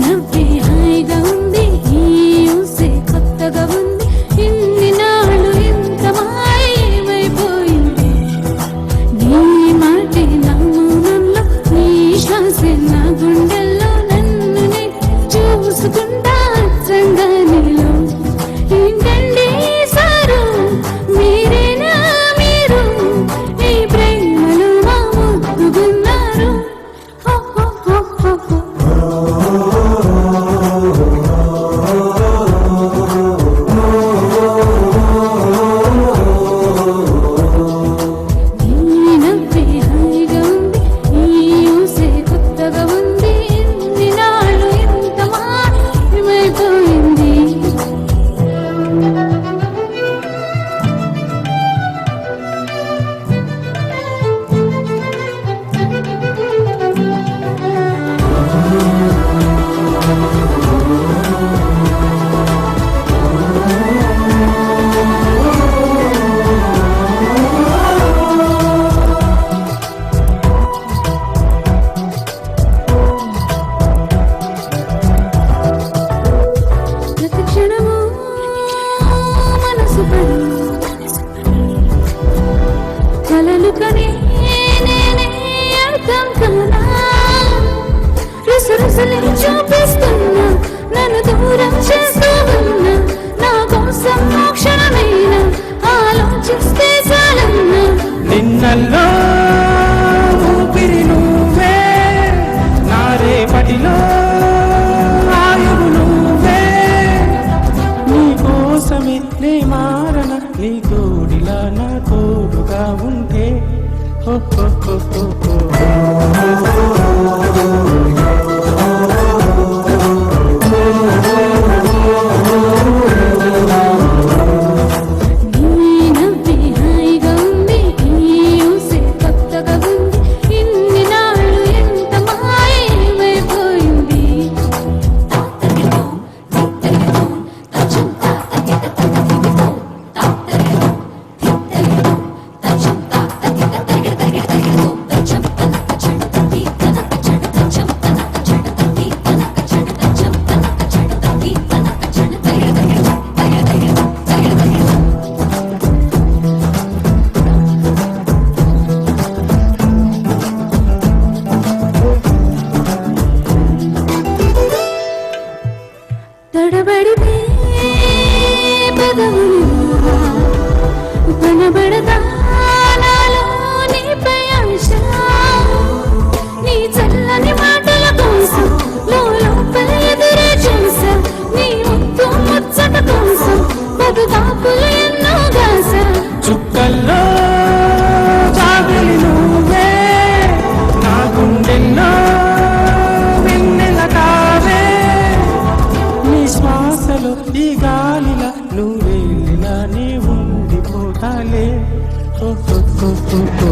నవ్వే హాయిగా ఉంది, ఈ ఊసే కొత్తగా ఉంది, ఇన్ని నాళ్ళు ఇంత మాయమైపోయింది. నీ మాటే నా మౌనంలో, నీ శ్వాసే నా గుండెల్లో, నన్ను నే చూసుకుంటా అచ్చంగా నీలో. ఏంటండి సారు, మీరేనా మీరు, ఈ ప్రేమలో మా ముద్దుగున్నారు. హో హో హో హో హో. నీ నవ్వే హాయిగా ఉంది, ఈ ఊసే కొత్తగా ఉంది, ఇన్ని నాళ్ళు ఇంత మాయమైపోయింది. ప్రతి క్షణము మనసు పడి కలలు కనే నేనే అర్థం కానా, రుసరుసలే చూపిస్తున్నా, నన్ను దూరం చేస్తూ ఉన్నా, నా కోసం మోక్షణమైనా ఆలోచిస్తే చాలన్నా. నిన్నల్లో ఊపిరి నువ్వే, నా రేపటిలో ఆయువు నువ్వే. నీ కోసమే నే మారన, నీ తోడిలా నా తోడుగా ఉంటే. హో హో హో హో హో. నీ నవ్వే హాయిగా ఉంది, ఈ ఊసే కొత్తగా ఉంది, ఇన్ని నాళ్ళు ఎంత మాయమైపోయింది. తడబడితే పెదవులు కనబడదా నాలో నీపై ఆశ, నీ చల్లని మాటల కోసం లోపల ఎదురే చూసా, నీ ముద్దు ముచ్చట కోసం పదుదాపులు ఎన్నో గాసా. చుక్కల్లో జాబిలి నువ్వే, నా గుండెల్లో వెన్నెల కావే. నీ శ్వాసలో ఈ గాలిలా నువ్వే నీ ఉండిపోతాలే. హో హో హో హో హో.